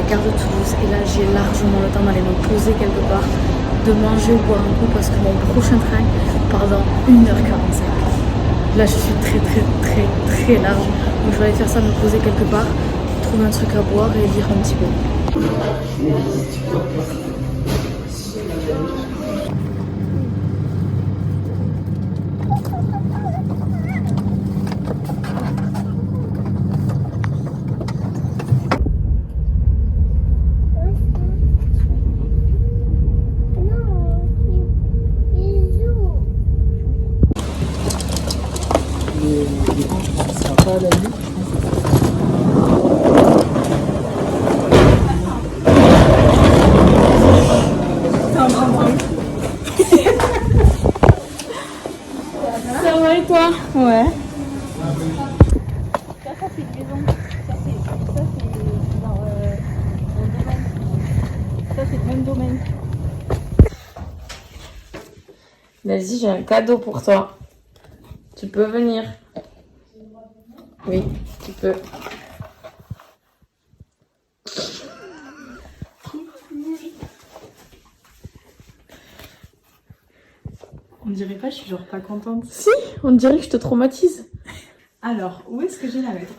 gare de Toulouse et là j'ai largement le temps d'aller me poser quelque part, de manger ou boire un coup parce que mon prochain train part dans 1h45. Là je suis très large, donc je vais aller faire ça, me poser quelque part, trouver un truc à boire et lire un petit peu. Ça va et toi? Ouais. Ça c'est une maison. Ça c'est dans un domaine. Ça c'est le même domaine. Vas-y, j'ai un cadeau pour toi. Tu peux venir. Oui, tu peux. On dirait pas, je suis genre pas contente. Si, on dirait que je te traumatise. Alors, où est-ce que j'ai la mettre?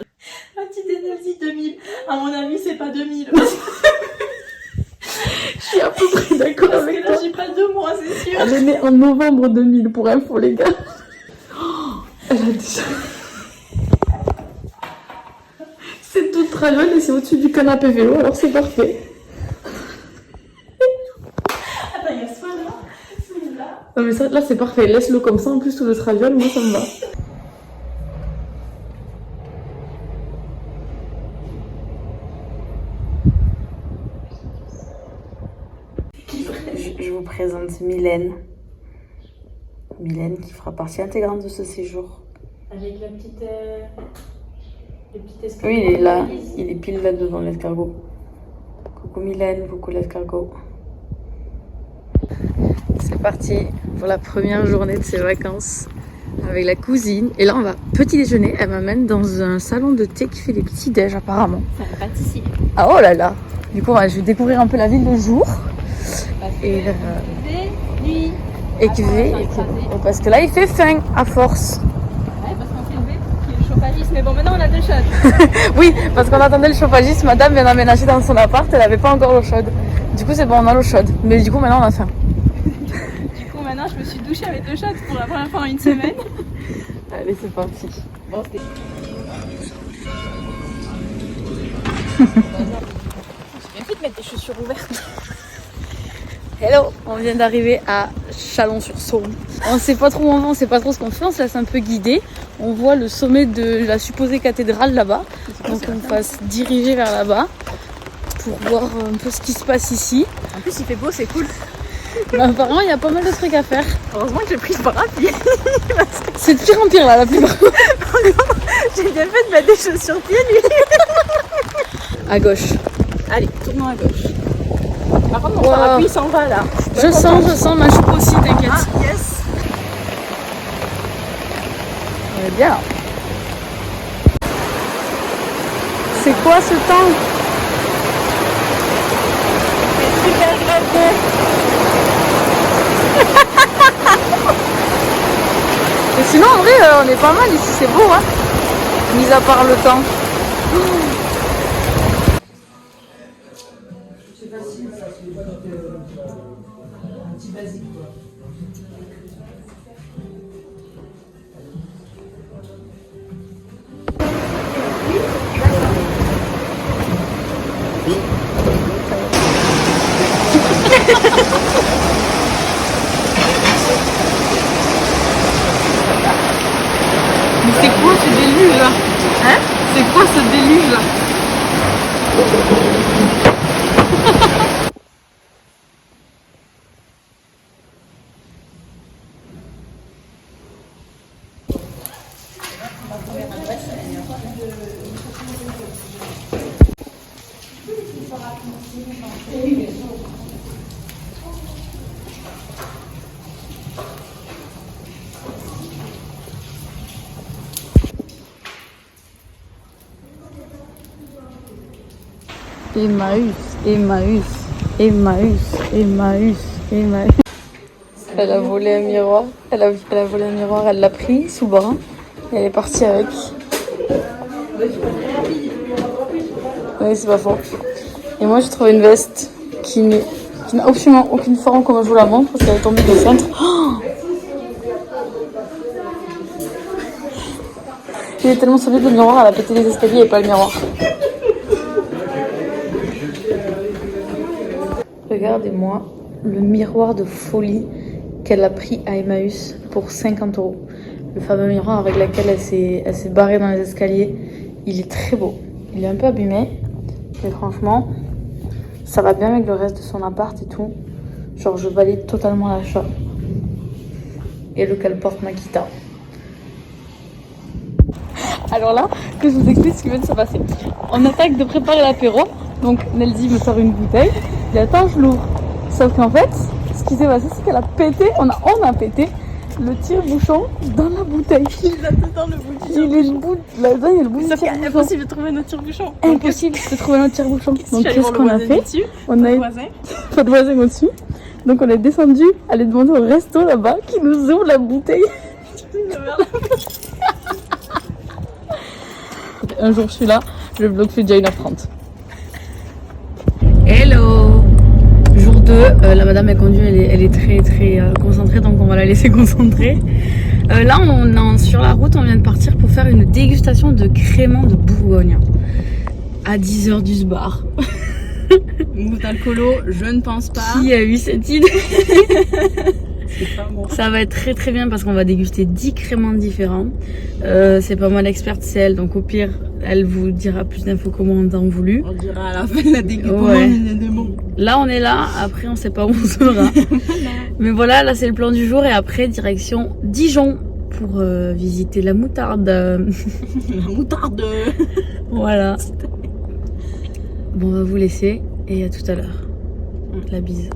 La petite énergie 2000. À mon avis, c'est pas 2000. Je suis à peu près d'accord Parce avec que là, toi. j'ai pas 2 mois, c'est sûr. Elle est née en novembre 2000 pour info, les gars. Oh, elle a déjà... C'est toute traviole et c'est au-dessus du canapé vélo, alors c'est parfait. Attends, il y a ce là, celui-là. Non mais ça, là c'est parfait, laisse-le comme ça, en plus tout le traviole, moi ça me va. Je vous présente Mylène. Mylène qui fera partie intégrante de ce séjour. Avec la petite... le petit escargot. Oui, il est là, il est pile là devant l'escargot. Coucou Mylène, coucou l'escargot. C'est parti pour la première journée de ses vacances avec la cousine. Et là on va petit déjeuner, elle m'amène dans un salon de thé qui fait des petits déj apparemment. C'est un pâtissier. Ah oh là là. Du coup je vais découvrir un peu la ville le jour. Et nuit. Parce que là il fait faim à force. Ouais, parce qu'on s'est levé pour qu'il y ait le chauffagiste. Mais bon, maintenant on a 2 chaudes. Oui, parce qu'on attendait le chauffagiste, madame vient d'aménager dans son appart, elle avait pas encore l'eau chaude. Du coup c'est bon, on a l'eau chaude. Mais du coup maintenant on a faim. Du coup, maintenant je me suis douchée avec 2 chaudes pour la première fois en une semaine. Allez, c'est parti. Bon, c'était... J'ai bien fait de mettre des chaussures ouvertes. Hello, on vient d'arriver à Chalon-sur-Saône. On sait pas trop où on va, on sait pas trop ce qu'on fait, on se laisse un peu guider. On voit le sommet de la supposée cathédrale là-bas. Donc on va se diriger vers là-bas pour voir un peu ce qui se passe ici. En plus, il fait beau, c'est cool. Bah, apparemment, il y a pas mal de trucs à faire. Heureusement que j'ai pris ce bras, puis C'est de pire en pire là, la plupart. j'ai bien fait de mettre des chaussures pieds nus. À gauche. Allez, tournons à gauche. Par contre, mon Wow. parapluie s'en va là. Je sens, ma choupe aussi, t'inquiète. Ah, yes. On est bien là. C'est quoi ce temps? C'est super grave. Mais sinon, en vrai, on est pas mal ici, c'est beau, hein. Mis à part le temps. Mais c'est quoi ce déluge là? Hein? C'est quoi ce déluge là? Emmaüs, Emmaüs, Emmaüs, Emmaüs, Emmaüs. Elle a volé un miroir, elle a volé un miroir, elle l'a pris sous le bras et elle est partie avec. Oui, c'est pas fort. Et moi j'ai trouvé une veste qui n'a absolument aucune forme comme je vous la montre parce qu'elle est tombée de cintre. Oh, il est tellement solide le miroir, elle a pété les escaliers et pas le miroir. Regardez-moi le miroir de folie qu'elle a pris à Emmaüs pour 50 €. Le fameux miroir avec lequel elle s'est barrée dans les escaliers. Il est très beau. Il est un peu abîmé. Mais franchement, ça va bien avec le reste de son appart et tout. Genre, je valide totalement l'achat. Et le qu'elle porte Makita. Alors là, que je vous explique ce qui vient de se passer. On attaque de préparer l'apéro. Donc Nelzy me sort une bouteille. Et attends, je l'ouvre. Sauf qu'en fait, ce qui s'est passé, c'est qu'elle a pété, on a pété le tire-bouchon dans la bouteille. Il a tout dans le bout du Il est le bout, là-dedans, il y a le bout du Sauf tire-bouchon. qu'il est impossible de trouver notre tire-bouchon. Impossible de trouver notre tire-bouchon. Donc qu'est-ce qu'on a fait? On a voisin. pas de voisin au-dessus. Donc on est descendu, aller demander au resto là-bas qui nous ouvre la bouteille. Un jour je suis là, le vlog fait déjà 1h30. Hello! Jour 2, la madame elle conduit, elle est très très concentrée, donc on va la laisser concentrer. Là on est sur la route, on vient de partir pour faire une dégustation de crément de Bourgogne. À 10h du bar. Mousse d'alcoolo, je ne pense pas. Qui a eu cette idée? C'est pas bon. Ça va être très très bien parce qu'on va déguster 10 créments différents. C'est pas moi l'experte, c'est elle, donc au pire elle vous dira plus d'infos comment on a voulu. On dira à la fin de la dégustation. Ouais. Des mots. Là on est là, après on sait pas où on sera. Mais voilà, là c'est le plan du jour et après direction Dijon pour visiter la moutarde. La moutarde. Voilà. Bon, on va vous laisser et à tout à l'heure. La bise.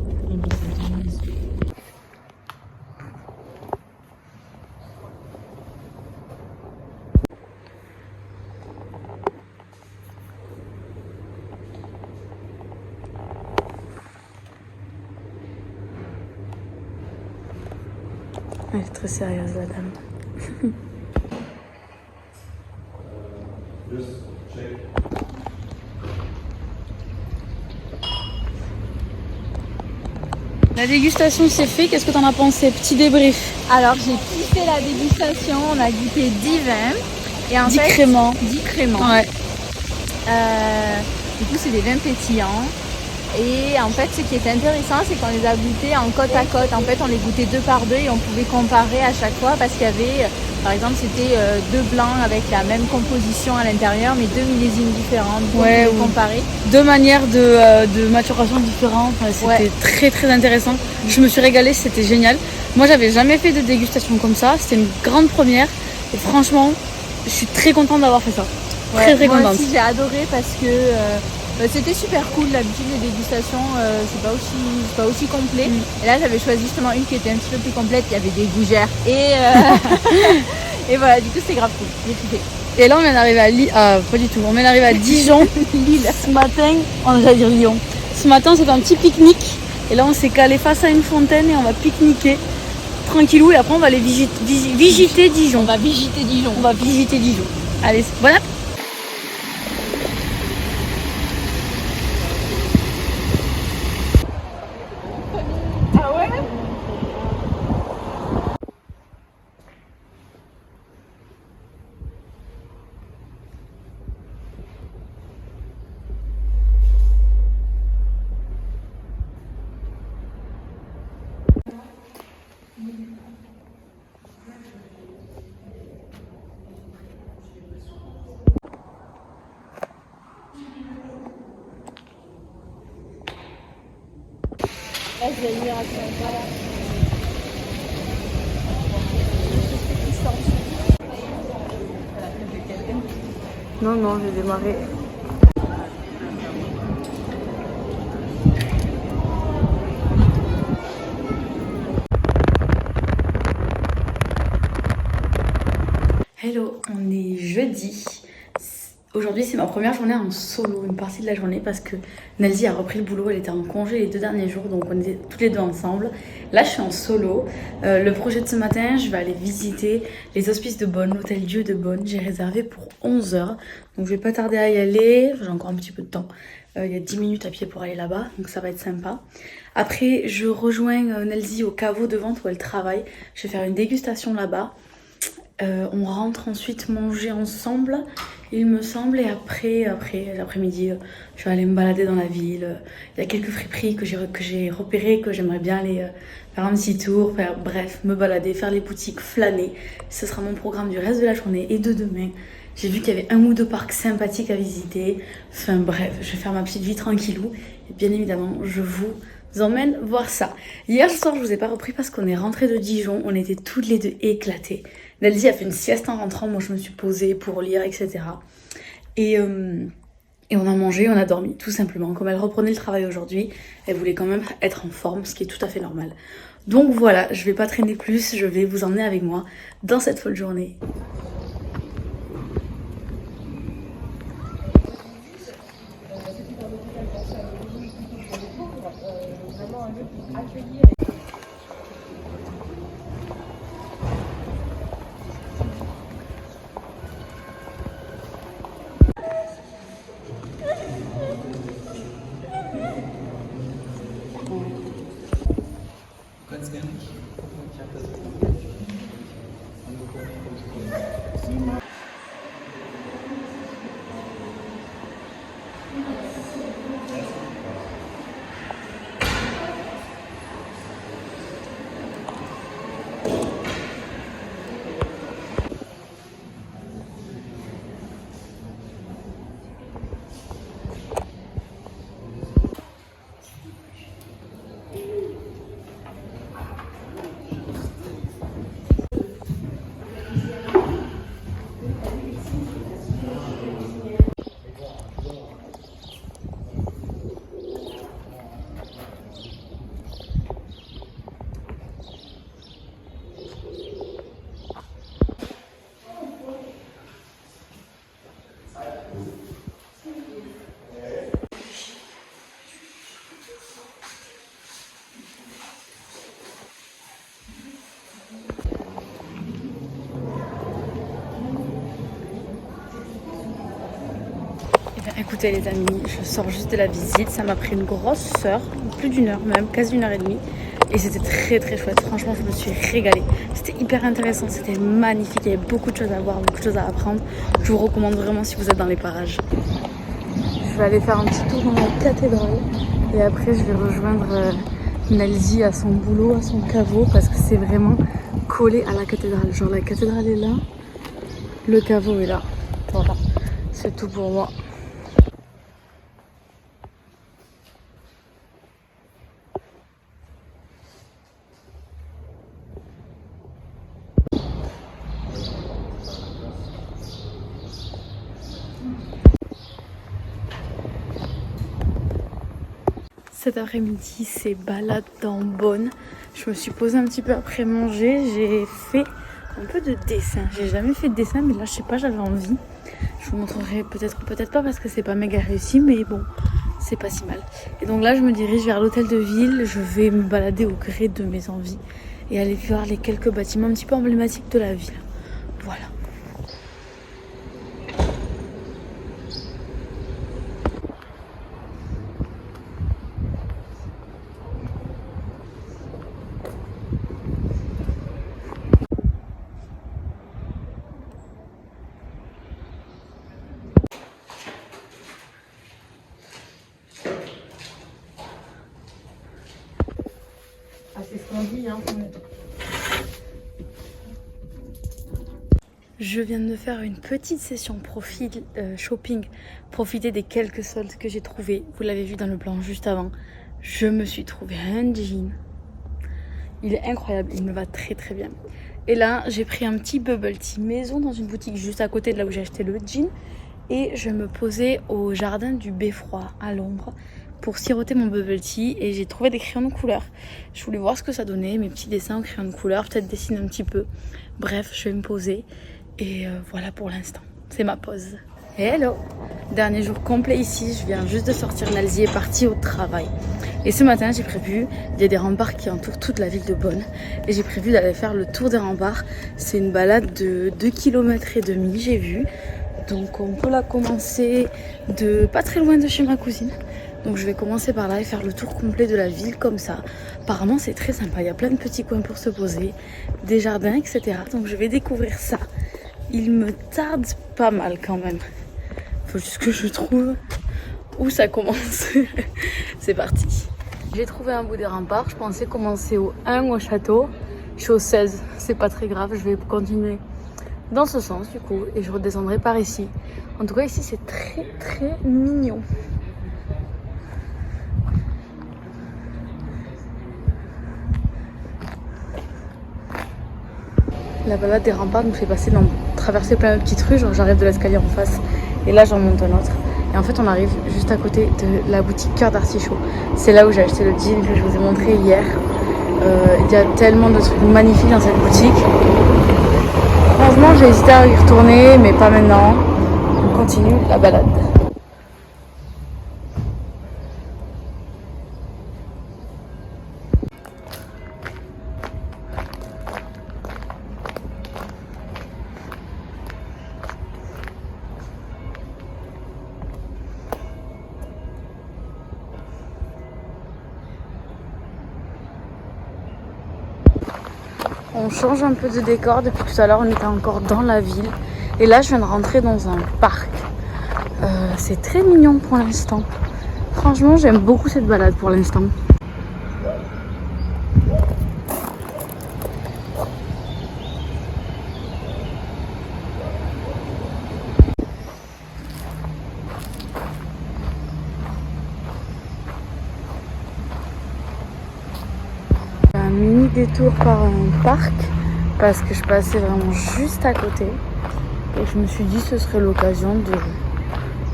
Elle est très sérieuse la dame. La dégustation c'est fait, qu'est-ce que t'en as pensé? Petit débrief. Alors j'ai kiffé la dégustation, on a goûté 10 vins et en 10 fait créments. 10 créments. Ouais. Du coup c'est des vins pétillants et en fait ce qui est intéressant c'est qu'on les a goûtés en côte à côte. En fait on les goûtait 2 par 2 et on pouvait comparer à chaque fois parce qu'il y avait par exemple c'était 2 blancs avec la même composition à l'intérieur mais 2 millésimes différents. Du coup, Ouais, on pouvait comparer. Deux manières de maturation différentes, c'était Ouais. très très intéressant. Je me suis régalée, c'était génial. Moi j'avais jamais fait de dégustation comme ça, c'était une grande première et franchement je suis très contente d'avoir fait ça. Très très moi contente. aussi j'ai adoré parce que c'était super cool. D'habitude les dégustations c'est pas aussi complet. Et là j'avais choisi justement une qui était un petit peu plus complète. Il y avait des gougères et voilà, du coup c'était grave cool. J'ai kiffé. Et là on vient d'arriver à pas du tout, on vient d'arriver à Dijon. Lille. Ce matin, on va dire Lyon. Ce matin c'est un petit pique-nique et là on s'est calé face à une fontaine et on va pique-niquer tranquillou et après on va aller visiter Dijon. On va visiter Dijon. On va visiter Dijon. Allez, bon appétit. Ah ouais? Non, j'ai démarré. Hello, on est jeudi. Aujourd'hui, c'est ma première journée en solo, une partie de la journée, parce que Nelsie a repris le boulot, elle était en congé les 2 derniers jours, donc on était toutes les deux ensemble. Là, je suis en solo. Le projet de ce matin, je vais aller visiter les hospices de Bonn, l'hôtel Dieu de Bonn. J'ai réservé pour 11 h, donc je vais pas tarder à y aller, j'ai encore un petit peu de temps. Il y a 10 minutes à pied pour aller là-bas, donc ça va être sympa. Après, je rejoins Nelsie au caveau de vente où elle travaille. Je vais faire une dégustation là-bas. On rentre ensuite manger ensemble, il me semble, et après l'après-midi, je vais aller me balader dans la ville. Il y a quelques friperies que j'ai repérées, que j'aimerais bien aller faire un petit tour, bref, me balader, faire les boutiques, flâner. Ce sera mon programme du reste de la journée et de demain. J'ai vu qu'il y avait 1 ou 2 parcs sympathiques à visiter. Enfin bref, je vais faire ma petite vie tranquillou. Et bien évidemment, je vous emmène voir ça. Hier soir, je vous ai pas repris parce qu'on est rentré de Dijon. On était toutes les deux éclatées. Nelsie a fait une sieste en rentrant. Moi, je me suis posée pour lire, etc. Et on a mangé, on a dormi, tout simplement. Comme elle reprenait le travail aujourd'hui, elle voulait quand même être en forme, ce qui est tout à fait normal. Donc voilà, je vais pas traîner plus. Je vais vous emmener avec moi dans cette folle journée. Écoutez les amis, je sors juste de la visite, ça m'a pris une grosse heure, plus d'1 heure même, quasi 1h30. Et c'était très très chouette, franchement je me suis régalée. C'était hyper intéressant, c'était magnifique, il y avait beaucoup de choses à voir, beaucoup de choses à apprendre. Je vous recommande vraiment si vous êtes dans les parages. Je vais aller faire un petit tour dans la cathédrale et après je vais rejoindre Nelsie à son boulot, à son caveau, parce que c'est vraiment collé à la cathédrale. Genre la cathédrale est là, le caveau est là. Voilà, c'est tout pour moi. Cet après-midi, c'est balade dans Bonn. Je me suis posée un petit peu après manger. J'ai fait un peu de dessin. J'ai jamais fait de dessin, mais là, je sais pas, j'avais envie. Je vous montrerai peut-être ou peut-être pas parce que c'est pas méga réussi, mais bon, c'est pas si mal. Et donc là, je me dirige vers l'hôtel de ville. Je vais me balader au gré de mes envies et aller voir les quelques bâtiments un petit peu emblématiques de la ville. Voilà. C'est ce qu'on dit, hein. Je viens de faire une petite session profil shopping, profiter des quelques soldes que j'ai trouvés. Vous l'avez vu dans le plan juste avant. Je me suis trouvé un jean. Il est incroyable, il me va très très bien. Et là, j'ai pris un petit bubble tea maison dans une boutique juste à côté de là où j'ai acheté le jean. Et je me posais au jardin du Beffroi à l'ombre pour siroter mon bubble tea et j'ai trouvé des crayons de couleur. Je voulais voir ce que ça donnait, mes petits dessins au crayon de couleur, peut-être dessiner un petit peu. Bref, je vais me poser et voilà pour l'instant. C'est ma pause. Hello! Dernier jour complet ici, je viens juste de sortir, Nalzi est partie au travail. Et ce matin j'ai prévu, il y a des remparts qui entourent toute la ville de Bonn. Et j'ai prévu d'aller faire le tour des remparts. C'est une balade de 2,5 km j'ai vu. Donc on peut la commencer de pas très loin de chez ma cousine. Donc je vais commencer par là et faire le tour complet de la ville comme ça. Apparemment c'est très sympa, il y a plein de petits coins pour se poser, des jardins, etc. Donc je vais découvrir ça. Il me tarde pas mal quand même. Faut juste que je trouve où ça commence. C'est parti. J'ai trouvé un bout des remparts. Je pensais commencer au 1 au château. Je suis au 16. C'est pas très grave. Je vais continuer dans ce sens du coup. Et je redescendrai par ici. En tout cas ici c'est très très mignon. La balade des remparts nous fait traverser plein de petites rues. Genre j'arrive de l'escalier en face et là j'en monte un autre. Et en fait on arrive juste à côté de la boutique Cœur d'Artichaut. C'est là où j'ai acheté le jean que je vous ai montré hier. Il y a tellement de trucs magnifiques dans cette boutique. Franchement j'ai hésité à y retourner mais pas maintenant. On continue la balade. On change un peu de décor, depuis tout à l'heure on était encore dans la ville et là je viens de rentrer dans un parc. C'est très mignon pour l'instant. Franchement j'aime beaucoup cette balade pour l'instant. Un mini détour par un parc parce que je passais vraiment juste à côté et je me suis dit ce serait l'occasion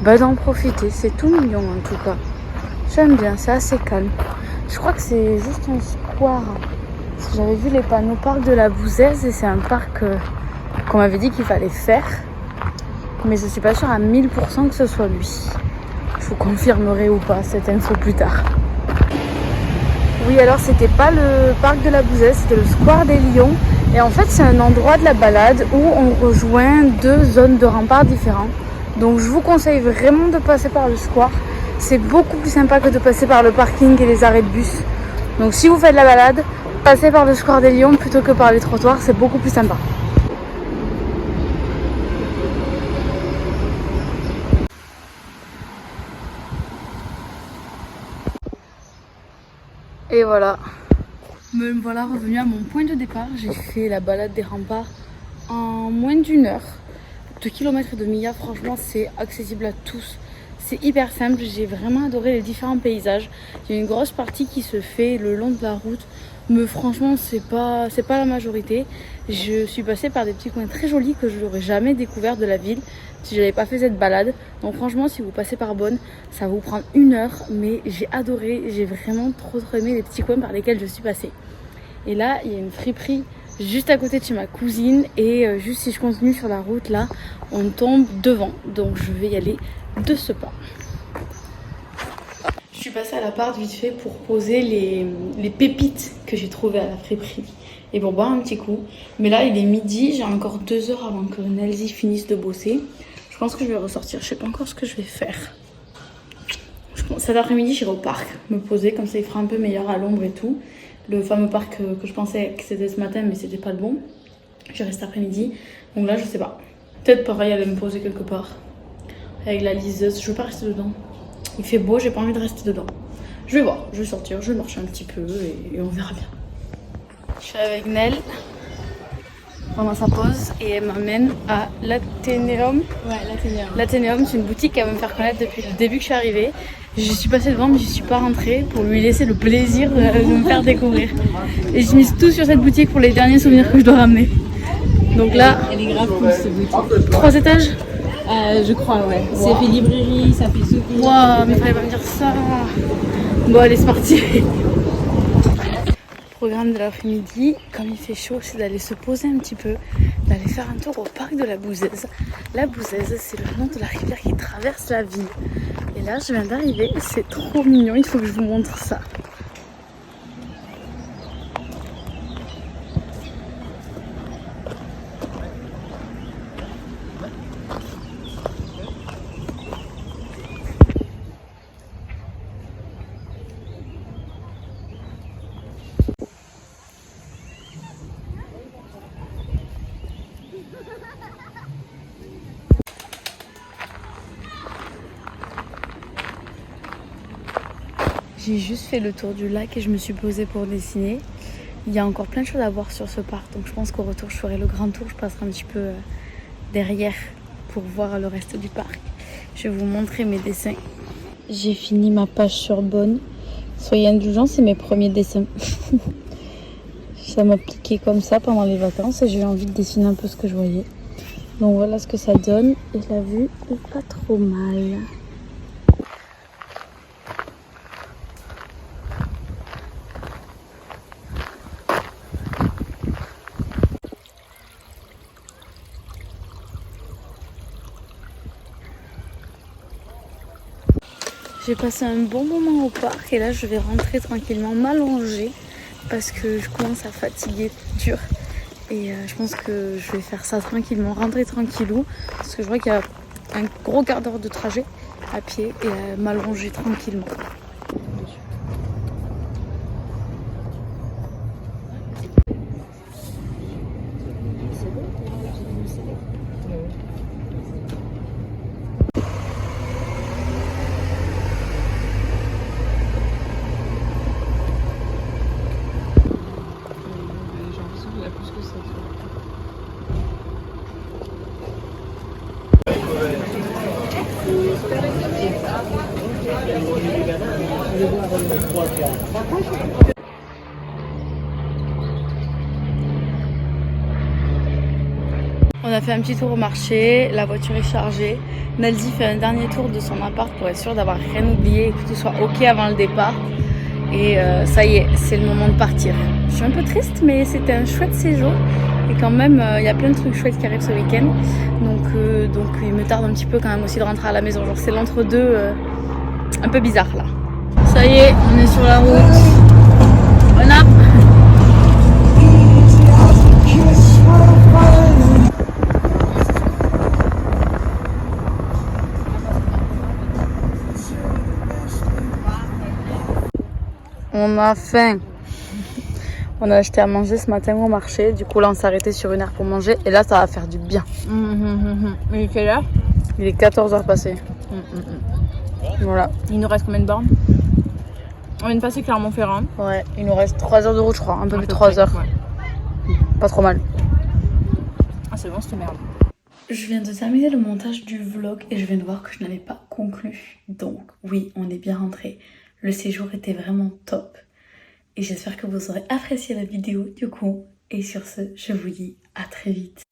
d'en profiter. C'est tout mignon en tout cas. J'aime bien, c'est assez calme. Je crois que c'est juste un square. Parce que j'avais vu les panneaux parc de la Bouzaise et c'est un parc qu'on m'avait dit qu'il fallait faire. Mais je suis pas sûre à 1000% que ce soit lui. Je vous confirmerai ou pas cette info plus tard. Oui, alors c'était pas le parc de la Bouzaise, c'était le square des Lions. Et en fait c'est un endroit de la balade où on rejoint deux zones de remparts différents. Donc je vous conseille vraiment de passer par le square. C'est beaucoup plus sympa que de passer par le parking et les arrêts de bus. Donc si vous faites la balade, passez par le square des Lions plutôt que par les trottoirs, c'est beaucoup plus sympa. Et voilà, me voilà revenue à mon point de départ. J'ai fait la balade des remparts en moins d'1 heure. 2,5 km, franchement c'est accessible à tous. C'est hyper simple, j'ai vraiment adoré les différents paysages. Il y a une grosse partie qui se fait le long de la route. Mais franchement c'est pas la majorité. Je suis passée par des petits coins très jolis que je n'aurais jamais découvert de la ville si je n'avais pas fait cette balade. Donc franchement si vous passez par Bonn, ça va vous prendre 1 heure. Mais j'ai adoré, j'ai vraiment trop aimé les petits coins par lesquels je suis passée. Et là il y a une friperie juste à côté de chez ma cousine. Et juste si je continue sur la route là, on tombe devant. Donc je vais y aller de ce pas. Je suis passée à l'appart vite fait pour poser les pépites que j'ai trouvées à la friperie et pour boire un petit coup. Mais là il est midi, j'ai encore 2 heures avant que Nalzi finisse de bosser. Je pense que je vais ressortir, je sais pas encore ce que je vais faire. Cet après-midi j'irai au parc me poser, comme ça il fera un peu meilleur à l'ombre et tout. Le fameux parc que je pensais que c'était ce matin mais c'était pas le bon. Je reste après-midi, donc là je sais pas. Peut-être pareil aller me poser quelque part avec la liseuse, je veux pas rester dedans. Il fait beau, j'ai pas envie de rester dedans. Je vais voir, je vais sortir, je vais marcher un petit peu et on verra bien. Je suis avec Nel pendant sa pause et elle m'amène à l'Athénéum. Ouais, l'Athénéum. L'Athénéum, c'est une boutique qu'elle veut me faire connaître depuis le début que je suis arrivée. Je suis passée devant mais je suis pas rentrée pour lui laisser le plaisir de me faire découvrir. Et je mise tout sur cette boutique pour les derniers souvenirs que je dois ramener. Donc là, Elle est grave cool cette boutique. 3 étages. Je crois, ouais. Wow. Ça fait librairie, ça fait souvenir. Waouh, mais fallait pas me dire ça. Bon, allez, c'est parti. Programme de l'après-midi, comme il fait chaud, c'est d'aller se poser un petit peu, d'aller faire un tour au parc de la Bouzaise. La Bouzaise, c'est le nom de la rivière qui traverse la ville. Et là, je viens d'arriver, c'est trop mignon, il faut que je vous montre ça. J'ai juste fait le tour du lac et je me suis posée pour dessiner. Il y a encore plein de choses à voir sur ce parc, donc je pense qu'au retour je ferai le grand tour, je passerai un petit peu derrière pour voir le reste du parc. Je vais vous montrer mes dessins. J'ai fini ma page sur Bonn. Soyez indulgents, c'est mes premiers dessins. Ça m'a piqué comme ça pendant les vacances et j'ai eu envie de dessiner un peu ce que je voyais. Donc voilà ce que ça donne et la vue est pas trop mal. J'ai passé un bon moment au parc et là je vais rentrer tranquillement m'allonger parce que je commence à fatiguer dur. Et je pense que je vais faire ça tranquillement, rentrer tranquillou parce que je vois qu'il y a un gros quart d'heure de trajet à pied et m'allonger tranquillement. On a fait un petit tour au marché, la voiture est chargée. Naldi fait un dernier tour de son appart pour être sûr d'avoir rien oublié et que tout soit ok avant le départ. Et ça y est, c'est le moment de partir. Je suis un peu triste, mais c'était un chouette séjour. Et quand même, il y a plein de trucs chouettes qui arrivent ce week-end. Donc il me tarde un petit peu quand même aussi de rentrer à la maison. Genre c'est l'entre-deux un peu bizarre là. Ça y est, on est sur la route. On a... On a faim. On a acheté à manger ce matin au marché. Du coup là on s'est arrêté sur une heure pour manger. Et là ça va faire du bien. Mais il est quelle heure? Il est 14h passé. Voilà. Il nous reste combien de bornes? On vient de passer Clermont-Ferrand. Ouais, il nous reste 3 heures de route je crois. Un peu plus de 3 heures. Ouais. Pas trop mal. Ah c'est bon cette merde. Je viens de terminer le montage du vlog et je viens de voir que je n'avais pas conclu. Donc oui, on est bien rentré. Le séjour était vraiment top. Et j'espère que vous aurez apprécié la vidéo du coup. Et sur ce, je vous dis à très vite.